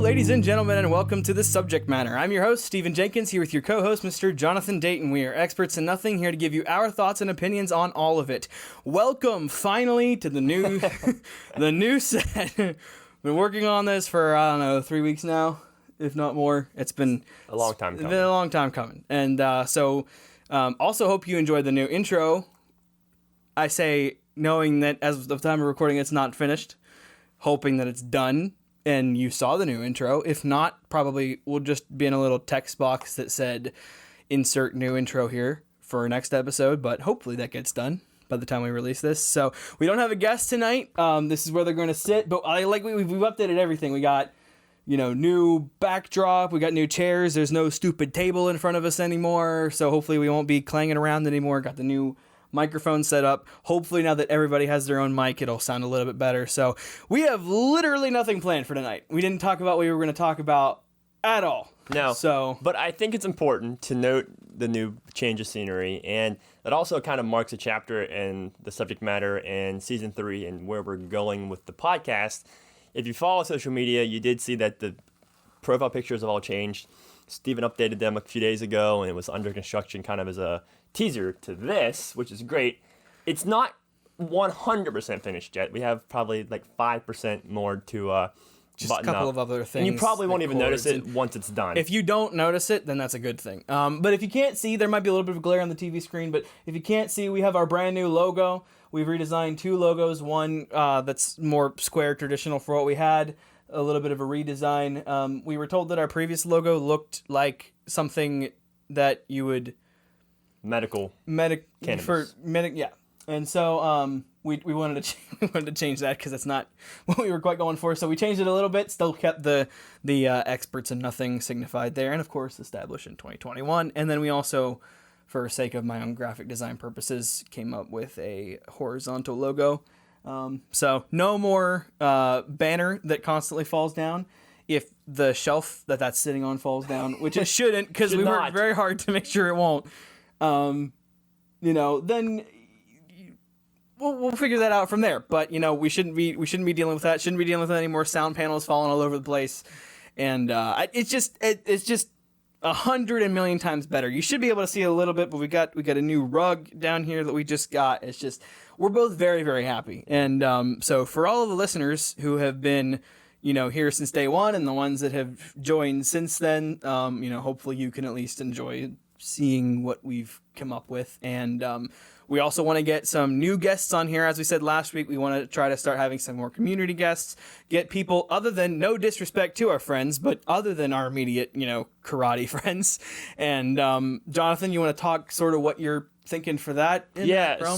ladies and gentlemen, and welcome to The Subject Matter. I'm your host, Stephen Jenkins, here with your co-host, Mr. Jonathan Dayton. We are experts in nothing, here to give you our thoughts and opinions on all of it. Welcome, finally, to the new the new set. Been working on this for, 3 weeks now, if not more. It's been a long time coming. It's been a long time coming. And also hope you enjoyed the new intro. I say, knowing that as of the time of recording, it's not finished, hoping that it's done. And you saw the new intro. If not, probably we'll just be in a little text box that said, insert new intro here for our next episode. But hopefully that gets done by the time we release this. So we don't have a guest tonight. This is where they're going to sit. But we've updated everything. We got, new backdrop. We got new chairs. There's no stupid table in front of us anymore. So hopefully we won't be clanging around anymore. Got the new microphone set up. Hopefully now that everybody has their own mic, it'll sound a little bit better. So we have literally nothing planned for tonight. We didn't talk about what we were going to talk about at all. No. But I think it's important to note the new change of scenery, and that also kind of marks a chapter in the subject matter in season 3 and where we're going with the podcast. If you follow social media, you did see that the profile pictures have all changed. Steven updated them a few days ago, and it was under construction kind of as a teaser to this, which is great. It's not 100% finished yet. We have probably like 5% more to just a couple of other things. And you probably won't even notice it once it's done. If you don't notice it, then that's a good thing. But if you can't see, there might be a little bit of glare on the TV screen, but if you can't see, we have our brand new logo. We've redesigned 2 logos. One that's more square, traditional for what we had. A little bit of a redesign. We were told that our previous logo looked like something that you would cannabis. Yeah. And so we wanted to change that because that's not what we were quite going for. So we changed it a little bit. Still kept the experts in nothing signified there, and of course established in 2021. And then we also, for sake of my own graphic design purposes, came up with a horizontal logo. So no more banner that constantly falls down. If the shelf that's sitting on falls down, which it shouldn't, because we worked very hard to make sure it won't, then we'll figure that out from there. But we shouldn't be dealing with that. Shouldn't be dealing with any more sound panels falling all over the place. And it's just 100 million times better. You should be able to see a little bit, but we got a new rug down here that we just got. It's just, we're both very, very happy. And so for all of the listeners who have been, here since day one, and the ones that have joined since then, hopefully you can at least enjoy seeing what we've come up with. And we also want to get some new guests on here. As we said last week, we want to try to start having some more community guests, get people other than, no disrespect to our friends, but other than our immediate, karate friends. And Jonathan, you want to talk sort of what you're thinking for that?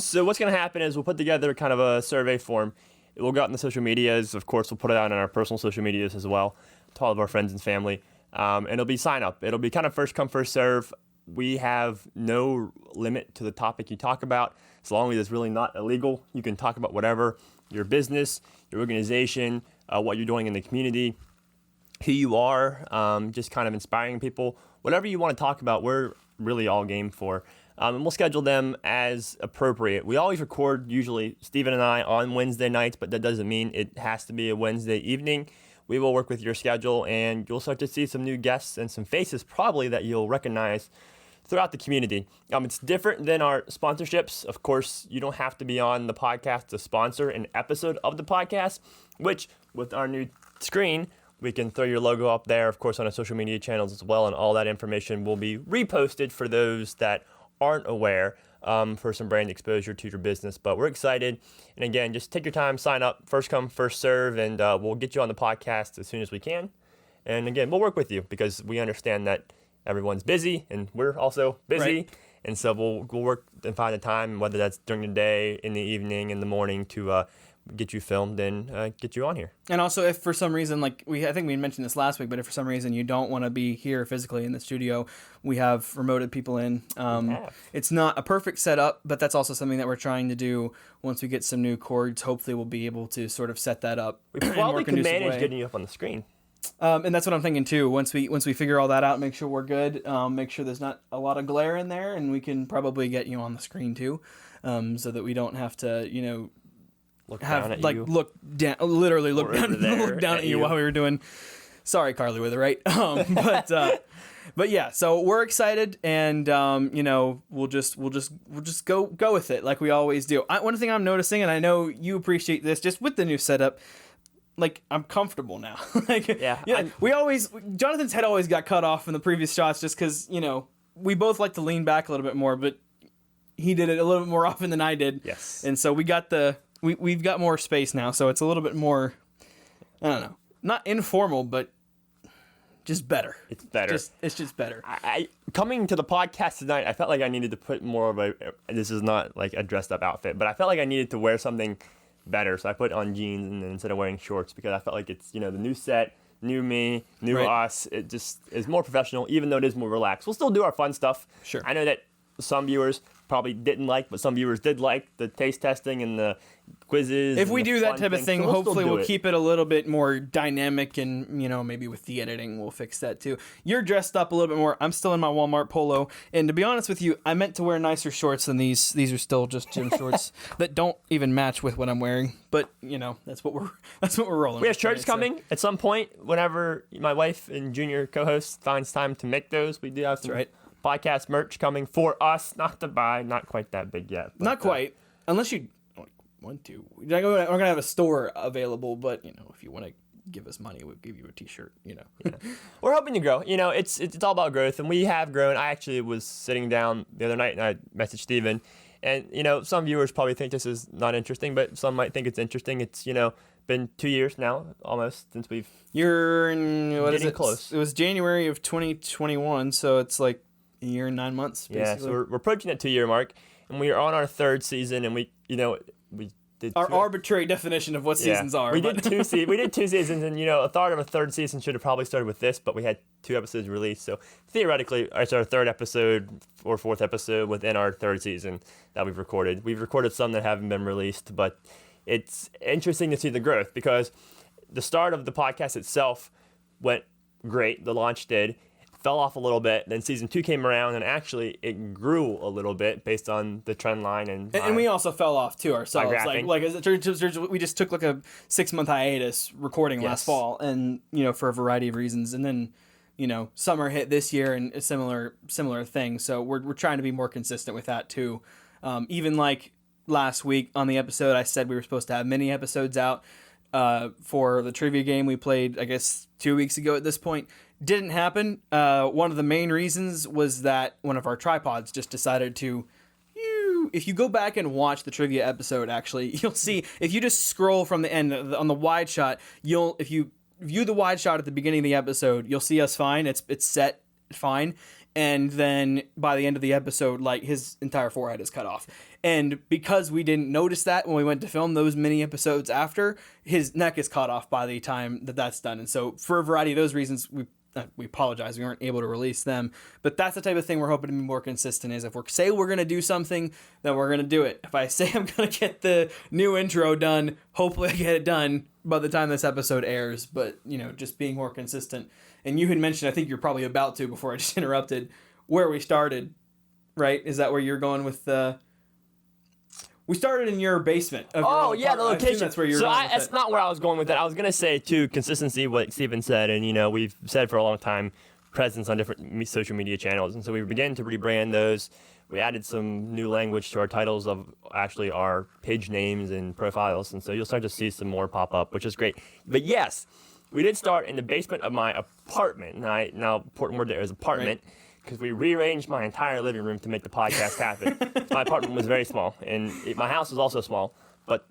So what's going to happen is we'll put together kind of a survey form. It will go out in the social medias. Of course, we'll put it out on our personal social medias as well to all of our friends and family. And it'll be sign up. It'll be kind of first come, first serve. We have no limit to the topic you talk about. As long as it's really not illegal, you can talk about whatever, your business, your organization, what you're doing in the community, who you are, just kind of inspiring people. Whatever you want to talk about, we're really all game for. And we'll schedule them as appropriate. We always record, usually, Stephen and I, on Wednesday nights, but that doesn't mean it has to be a Wednesday evening. We will work with your schedule, and you'll start to see some new guests and some faces probably that you'll recognize throughout the community. It's different than our sponsorships. Of course, you don't have to be on the podcast to sponsor an episode of the podcast, which with our new screen, we can throw your logo up there, of course, on our social media channels as well, and all that information will be reposted for those that aren't aware, for some brand exposure to your business. But we're excited. And again, just take your time, sign up, first come, first serve, and we'll get you on the podcast as soon as we can. And again, we'll work with you because we understand that everyone's busy and we're also busy. Right. And so we'll work and find a time, whether that's during the day, in the evening, in the morning, to get you filmed and get you on here. And also, if for some reason, I think we mentioned this last week, but if for some reason you don't want to be here physically in the studio, we have remoted people in. It's not a perfect setup, but that's also something that we're trying to do. Once we get some new cords, hopefully we'll be able to sort of set that up. We probably can manage getting you up on the screen. And that's what I'm thinking too. Once we figure all that out, make sure we're good, make sure there's not a lot of glare in there, and we can probably get you on the screen too, so that we don't have to, look down at you at you while we were doing Sorry, Carly Witherite. But yeah, so we're excited, and we'll just go with it like we always do. One thing I'm noticing, and I know you appreciate this, just with the new setup, like I'm comfortable now. Jonathan's head always got cut off in the previous shots, just because we both like to lean back a little bit more, but he did it a little bit more often than I did. Yes, and so we've got more space now, so it's a little bit more, I don't know, not informal, but just better. It's better. It's just better. I coming to the podcast tonight, I felt like I needed to put more of a. This is not like a dressed up outfit, but I felt like I needed to wear something better. So I put on jeans instead of wearing shorts, because I felt like it's the new set, new me, new us. It just is more professional, even though it is more relaxed. We'll still do our fun stuff. Sure. I know that some viewers probably didn't like, but some viewers did like the taste testing and the quizzes. If we do that type of thing, so hopefully we'll keep it a little bit more dynamic, and maybe with the editing we'll fix that too. You're dressed up a little bit more. I'm still in my Walmart polo, and to be honest with you, I meant to wear nicer shorts than these. These are still just gym shorts that don't even match with what I'm wearing. But that's what we're rolling. We have shirts coming at some point. Whenever my wife and junior co-host finds time to make those, we do have some podcast merch coming for us, not to buy, not quite that big yet. But, not quite, unless you want to. We're gonna have a store available, but if you want to give us money, we'll give you a T-shirt. Yeah. We're hoping to grow. It's all about growth, and we have grown. I actually was sitting down the other night and I messaged Steven, and some viewers probably think this is not interesting, but some might think it's interesting. It's been 2 years now almost since we've. You're in what is it? Close. It was January of 2021, so it's like a year and 9 months. Basically. Yeah, so we're approaching that 2 year mark, and we are on our third season, and we did our arbitrary definition of what seasons are. We did two seasons, and a thought of a third season should have probably started with this, but we had 2 episodes released, so theoretically it's our third episode or fourth episode within our third season that we've recorded. We've recorded some that haven't been released, but it's interesting to see the growth, because the start of the podcast itself went great. The launch did. Fell off a little bit, then season 2 came around, and actually it grew a little bit based on the trend line, and we also fell off too ourselves. Like as it turns, we just took like a 6-month hiatus recording last fall, and for a variety of reasons, and then summer hit this year and a similar thing. So we're trying to be more consistent with that too. Even like last week on the episode, I said we were supposed to have mini episodes out for the trivia game we played, I guess 2 weeks ago at this point. Didn't happen. One of the main reasons was that one of our tripods just decided to. If you go back and watch the trivia episode, actually, you'll see, if you just scroll from the end on the wide shot, if you view the wide shot at the beginning of the episode, you'll see us fine. It's set fine. And then by the end of the episode, like, his entire forehead is cut off. And because we didn't notice that when we went to film those mini episodes after, his neck is cut off by the time that's done. And so for a variety of those reasons, we apologize, we weren't able to release them. But that's the type of thing we're hoping to be more consistent, is if we're going to do something, then we're going to do it. If I say I'm going to get the new intro done, hopefully I get it done by the time this episode airs. But, just being more consistent. And you had mentioned, I think you're probably about to, before I just interrupted, where we started, right? Is that where you're going with the... We started in your basement. The location. That's where you're going with that's not where I was going with that. I was going to say, too, consistency, what Steven said. And, we've said for a long time, presence on different social media channels. And so we began to rebrand those. We added some new language to our titles of actually our page names and profiles. And so you'll start to see some more pop up, which is great. But yes, we did start in the basement of my apartment. Now, important word there is apartment. Right. Because we rearranged my entire living room to make the podcast happen. My apartment was very small, and my house was also small, but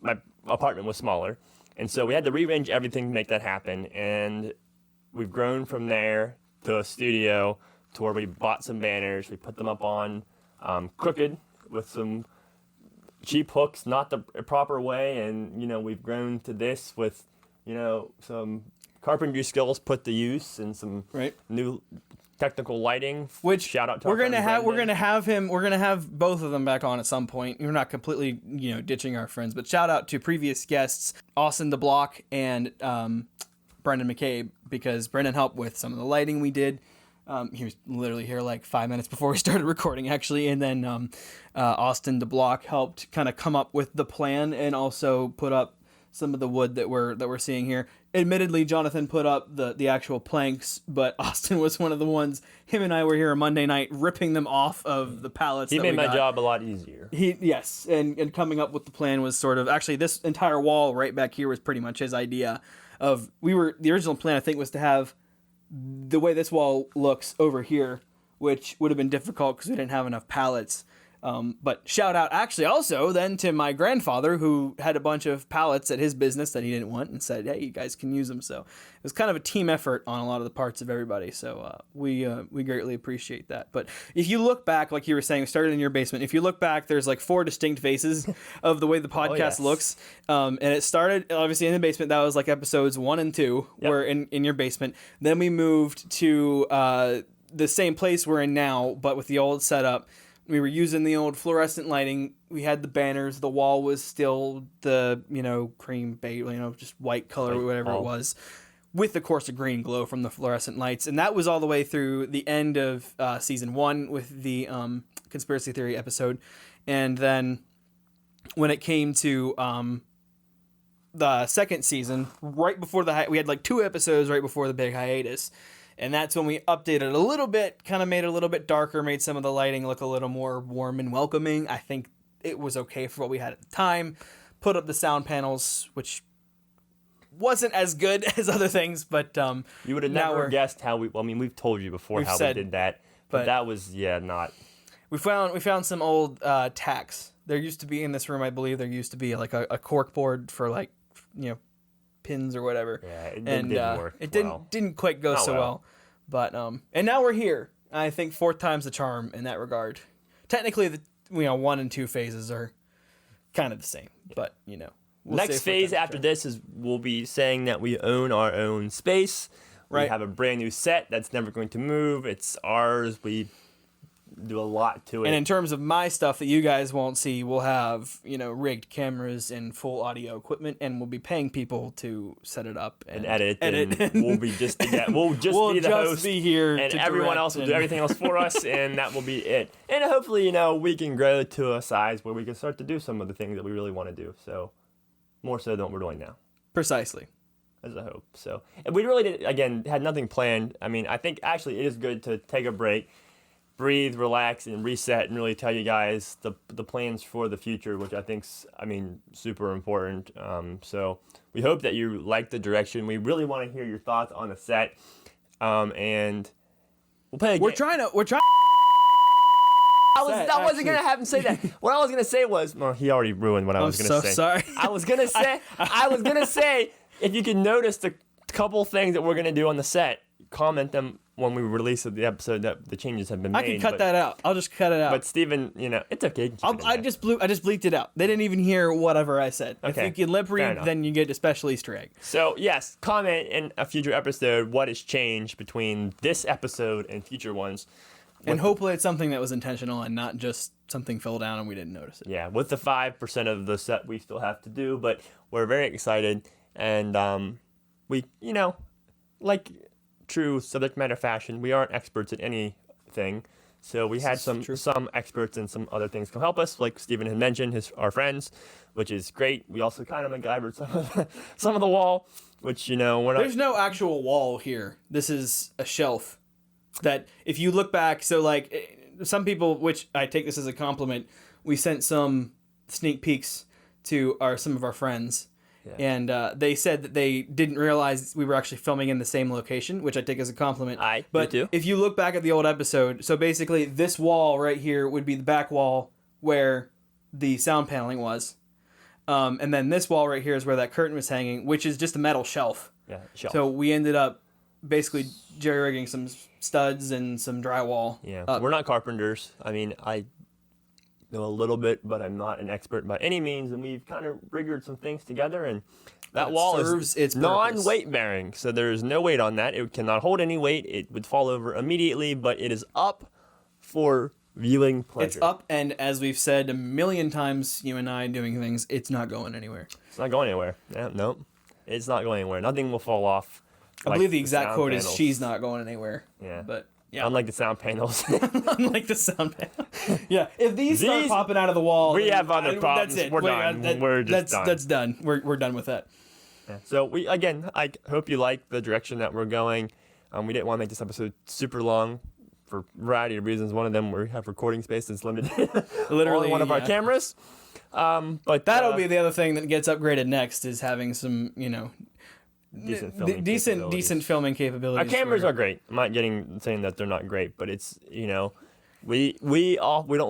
my apartment was smaller. And so we had to rearrange everything to make that happen. And we've grown from there to a studio to where we bought some banners. We put them up on crooked with some cheap hooks, not the proper way. And, we've grown to this with, some carpentry skills put to use and some new technical lighting. Which shout out to we're gonna have both of them back on at some point. We're not completely ditching our friends, but shout out to previous guests Austin DeBlock and Brendan McCabe, because Brendan helped with some of the lighting we did. He was literally here like 5 minutes before we started recording, actually, and then Austin DeBlock helped kind of come up with the plan and also put up some of the wood that we're seeing here. Admittedly, Jonathan put up the actual planks, but Austin was one of the ones. Him and I were here on Monday night ripping them off of the pallets. He that made we my got. job a lot easier. Yes, and coming up with the plan was sort of actually this entire wall right back here was pretty much his idea. The original plan I think was to have the way this wall looks over here, which would have been difficult because we didn't have enough pallets. But shout out actually also then to my grandfather who had a bunch of pallets at his business that he didn't want and said, hey, you guys can use them. So it was kind of a team effort on a lot of the parts of everybody. So we greatly appreciate that. But if you look back, like you were saying, we started in your basement. If you look back, there's like 4 distinct faces of the way the podcast looks. And it started obviously in the basement. That was like episodes 1 and 2 were in your basement. Then we moved to the same place we're in now, but with the old setup. We were using the old fluorescent lighting. We had the banners. The wall was still the, cream beige, just white color or whatever it was, with, of course, a green glow from the fluorescent lights. And that was all the way through the end of season 1 with the conspiracy theory episode. And then when it came to the second season, right before we had like 2 episodes right before the big hiatus. And that's when we updated a little bit, kind of made it a little bit darker, made some of the lighting look a little more warm and welcoming. I think it was okay for what we had at the time. Put up the sound panels, which wasn't as good as other things, but you would have never guessed how we've told you before how we did that, but that was not. We found some old tacks. There used to be in this room, I believe, there used to be like a cork board for like, pins or whatever. Yeah, it didn't work. It didn't quite go so well. But and now we're here. I think 4th time's the charm in that regard. Technically, the 1 and 2 phases are kind of the same, but we'll next phase after this is we'll be saying that we own our own space. Right. We have a brand new set that's never going to move. It's ours. We do a lot to it. And in terms of my stuff that you guys won't see, we'll have, rigged cameras and full audio equipment, and we'll be paying people to set it up and edit. And we'll be just be the host. Be here, and everyone else will do everything else for us, and that will be it. And hopefully, we can grow to a size where we can start to do some of the things that we really want to do. So more so than what we're doing now. Precisely. As a hope. So and we really had nothing planned. I mean, I think actually it is good to take a break, breathe, relax, and reset, and really tell you guys the plans for the future, which I think's super important. So we hope that you like the direction. We really want to hear your thoughts on the set, and we'll play. We're trying. I wasn't gonna have him say that. What I was gonna say was, well, he already ruined what I was gonna say. I'm so sorry. I was gonna say, if you can notice the couple things that we're gonna do on the set, comment them when we release the episode that the changes have been made. I can cut that out. I'll just cut it out. But Steven, it's okay. I just bleeped it out. They didn't even hear whatever I said. Okay. If you can lip read, then you get a special Easter egg. So yes, comment in a future episode what has changed between this episode and future ones. And hopefully it's something that was intentional and not just something fell down and we didn't notice it. Yeah, with the 5% of the set we still have to do, but we're very excited, and we, like true subject matter fashion, we aren't experts at anything. So we had some experts and some other things come help us, like Steven had mentioned, our friends, which is great. We also kind of MacGyvered some of the wall, which we're not. There's no actual wall here. This is a shelf. That if you look back, so like some people, which I take this as a compliment, we sent some sneak peeks to some of our friends, and they said that they didn't realize we were actually filming in the same location, which I take as a compliment. But if you look back at the old episode, so basically this wall right here would be the back wall where the sound paneling was, and then this wall right here is where that curtain was hanging, which is just a metal shelf. Yeah, shelf. So we ended up basically jerry-rigging some studs and some drywall. Yeah, we're not carpenters. I mean, I know a little bit, but I'm not an expert by any means, and we've kind of rigged some things together, and that wall is its non-weight bearing, so there's no weight on that. It cannot hold any weight. It would fall over immediately, but it is up for viewing pleasure. It's up, and as we've said a million times, you and I doing things, it's not going anywhere. It's not going anywhere. Yeah, nope. It's not going anywhere. Nothing will fall off. I believe the exact quote is, "She's not going anywhere." Yeah. But Yeah. Unlike the sound panels. Unlike the sound panel. Yeah. If these start popping out of the wall, we have other problems. That's it. We're done. We're just done. That's done. We're done with that. Yeah. So I hope you like the direction that we're going. We didn't want to make this episode super long for a variety of reasons. One of them, we have recording space that's limited. Literally, only one of our cameras. But that'll be the other thing that gets upgraded next is having some, decent filming capabilities. Our cameras are great. I'm not saying that they're not great, but it's we don't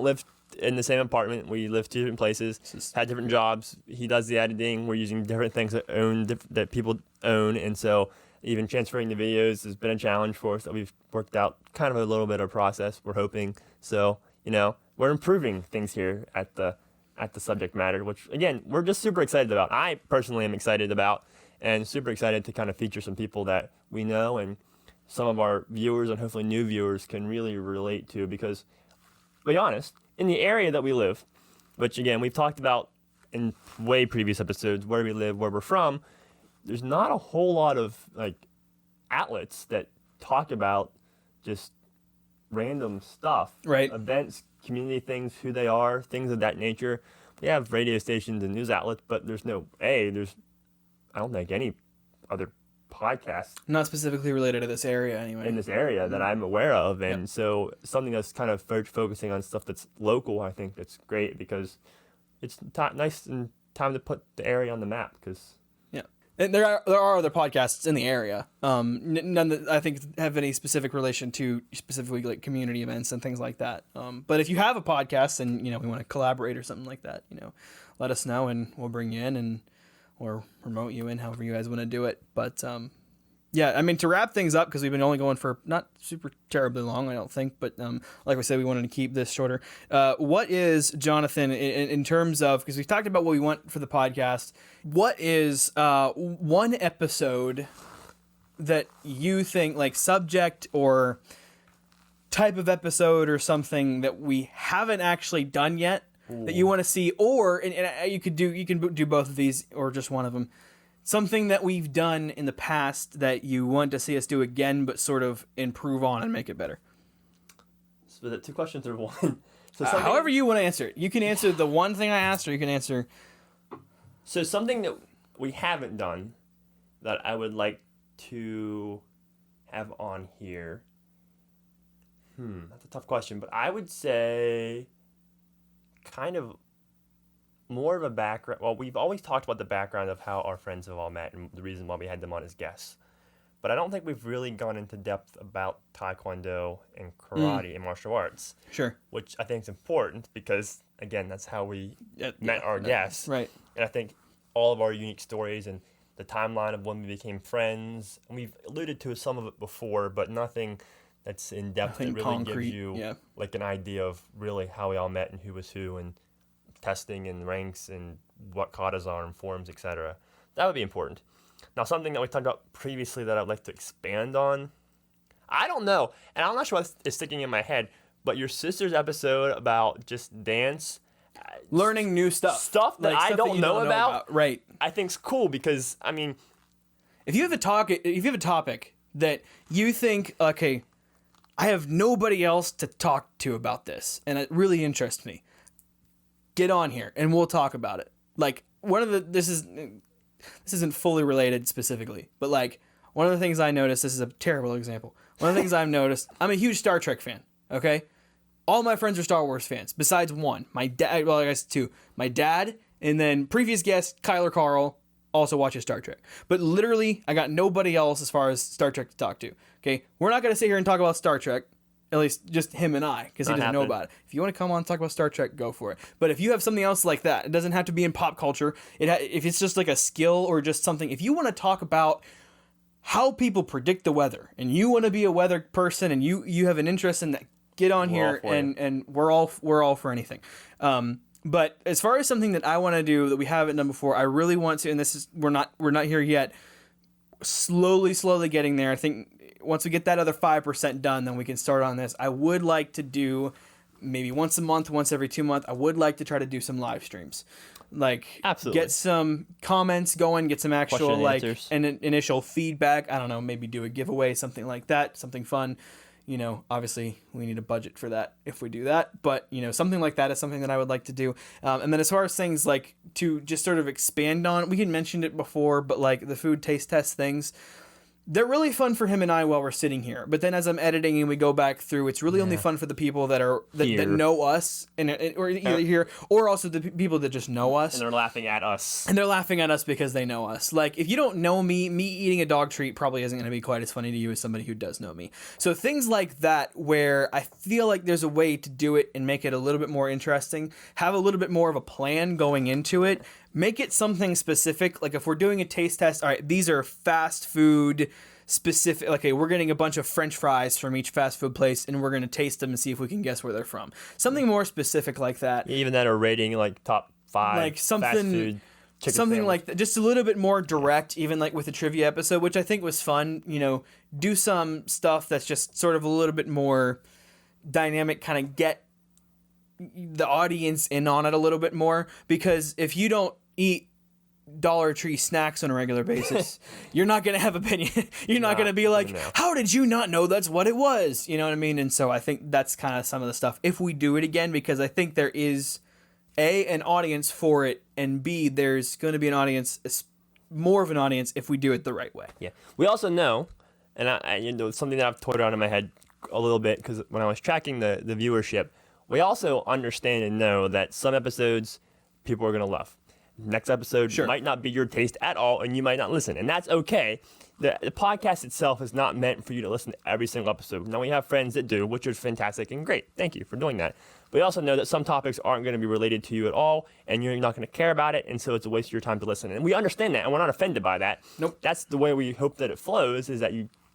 live in the same apartment. We live two different places, had different jobs. He does the editing. We're using different things that people own, and so even transferring the videos has been a challenge for us that we've worked out kind of a little bit of process. We're hoping so. We're improving things here at the subject matter, which again we're just super excited about. I personally am excited about. And super excited to kind of feature some people that we know and some of our viewers and hopefully new viewers can really relate to because, to be honest, in the area that we live, which again, we've talked about in way previous episodes, where we live, where we're from, there's not a whole lot of outlets that talk about just random stuff. Right. Events, community things, who they are, things of that nature. We have radio stations and news outlets, but I don't think any other podcast not specifically related to this area anyway. In this area that I'm aware of, and so something that's kind of focusing on stuff that's local, I think that's great because it's nice and time to put the area on the map. Because and there are other podcasts in the area, none that I think have any specific relation to specifically like community events and things like that. But if you have a podcast and we want to collaborate or something like that, let us know and we'll bring you in or promote you in, however you guys want to do it. But to wrap things up, because we've been only going for not super terribly long, I don't think, but like we said, we wanted to keep this shorter. What is, Jonathan, in terms of, because we've talked about what we want for the podcast, what is one episode that you think, like subject or type of episode or something that we haven't actually done yet, that you want to see, or and you can do both of these or just one of them, something that we've done in the past that you want to see us do again but sort of improve on and make it better? So the two questions are one. So however you want to answer it. You can answer the one thing I asked, or you can answer so something that we haven't done that I would like to have on here. That's a tough question, but I would say kind of more of a background. Well, we've always talked about the background of how our friends have all met and the reason why we had them on as guests. But I don't think we've really gone into depth about Taekwondo and karate and martial arts. Sure. Which I think is important because, again, that's how we met our guests. Right. And I think all of our unique stories and the timeline of when we became friends, and we've alluded to some of it before, but nothing that's in depth that really concrete, gives you like an idea of really how we all met and who was who and testing and ranks and what katas are and forms, etc. That would be important. Now, something that we talked about previously that I'd like to expand on, I don't know, and I'm not sure what is sticking in my head, but your sister's episode about just dance, learning new stuff that I don't know about, right? I think's cool because if you have a topic that you think, okay, I have nobody else to talk to about this, and it really interests me, get on here and we'll talk about it. Like this isn't fully related specifically, but like one of the things I noticed, this is a terrible example. One of the things I've noticed, I'm a huge Star Trek fan. Okay, all my friends are Star Wars fans besides one. My dad, well, I guess two. My dad, and then previous guest Kyler Carl also watches Star Trek. But literally, I got nobody else as far as Star Trek to talk to. Okay, we're not gonna sit here and talk about Star Trek. At least just him and I, because he doesn't know about it. If you want to come on and talk about Star Trek, go for it. But if you have something else like that, it doesn't have to be in pop culture. If it's just like a skill or just something, if you want to talk about how people predict the weather, and you want to be a weather person, and you have an interest in that, get on here, and we're all for anything. But as far as something that I want to do that we haven't done before, I really want to, and this is we're not here yet. Slowly getting there. I think once we get that other 5% done, then we can start on this. I would like to do maybe once a month, once every 2 months. I would like to try to do some live streams, like absolutely get some comments going, get some actual an initial feedback. I don't know, maybe do a giveaway, something like that, something fun. obviously we need a budget for that if we do that. But, something like that is something that I would like to do. And then as far as things like to just sort of expand on, we had mentioned it before, but like the food taste test things, they're really fun for him and I while we're sitting here. But then as I'm editing and we go back through, it's really only fun for the people that know us or either here or also the people that just know us. And they're laughing at us. And they're laughing at us because they know us. Like, if you don't know me eating a dog treat probably isn't going to be quite as funny to you as somebody who does know me. So things like that where I feel like there's a way to do it and make it a little bit more interesting, have a little bit more of a plan going into it, make it something specific. Like if we're doing a taste test, all right, these are fast food specific. Okay, we're getting a bunch of French fries from each fast food place and we're going to taste them and see if we can guess where they're from. Something more specific like that. Even that are rating like top 5 like something fast food chicken something sandwich. like that, just a little bit more direct, even like with the trivia episode, which I think was fun. Do some stuff that's just sort of a little bit more dynamic, kind of get the audience in on it a little bit more, because if you don't eat Dollar Tree snacks on a regular basis, you're not going to have opinion. You're not going to be like, how did you not know that's what it was? You know what I mean? And so I think that's kind of some of the stuff if we do it again, because I think there is A, an audience for it, and B, there's going to be an audience, more of an audience if we do it the right way. Yeah. We also know, and I something that I've toyed around in my head a little bit, because when I was tracking the viewership, we also understand and know that some episodes people are going to love. Next episode might not be your taste at all, and you might not listen, and that's okay. The podcast itself is not meant for you to listen to every single episode. Now, we have friends that do, which is fantastic and great. Thank you for doing that. But we also know that some topics aren't going to be related to you at all, and you're not going to care about it, and so it's a waste of your time to listen. And we understand that, and we're not offended by that. Nope. That's the way we hope that it flows, is that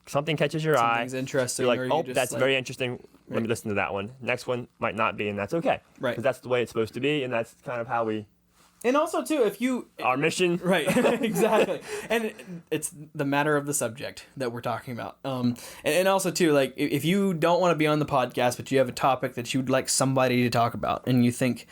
something catches your eye. Something's interesting. You're like, or oh, that's very interesting. Let me listen to that one. Next one might not be, and that's okay. Right. Because that's the way it's supposed to be, and that's kind of how we... And also, too, if you... Our mission. Right, exactly. And it's the matter of the subject that we're talking about. And also, too, like, if you don't want to be on the podcast, but you have a topic that you'd like somebody to talk about, and you think,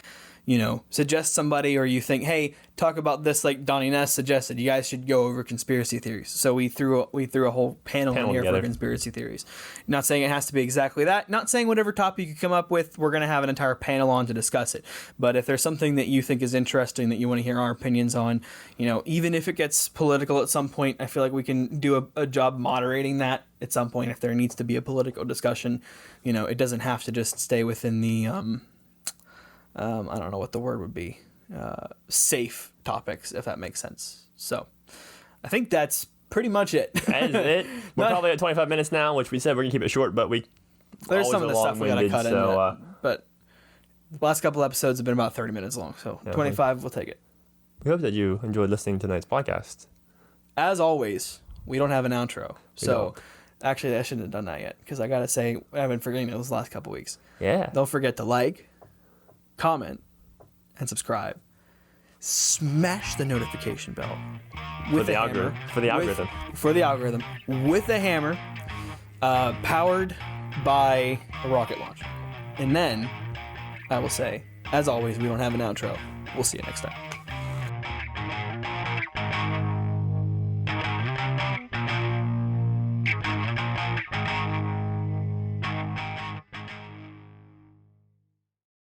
suggest somebody, or you think, hey, talk about this, like Donnie Ness suggested, you guys should go over conspiracy theories. So we threw a whole panel in here together for conspiracy theories. Not saying it has to be exactly that. Not saying whatever topic you come up with, we're going to have an entire panel on to discuss it. But if there's something that you think is interesting that you want to hear our opinions on, even if it gets political at some point, I feel like we can do a job moderating that at some point if there needs to be a political discussion. It doesn't have to just stay within the... I don't know what the word would be, safe topics, if that makes sense. So I think that's pretty much it. That is it. We're probably at 25 minutes now, which we said we're going to keep it short, but there's some of the stuff we got to cut in. So, but the last couple episodes have been about 30 minutes long, so 25, we'll take it. We hope that you enjoyed listening to tonight's podcast. As always, we don't have an outro. Actually, I shouldn't have done that yet, because I got to say, I've been forgetting those last couple weeks. Yeah. Don't forget to like, comment, and subscribe. Smash the notification bell with the algorithm. For the algorithm with a hammer, powered by a rocket launcher. And then I will say, as always, we don't have an outro. We'll see you next time.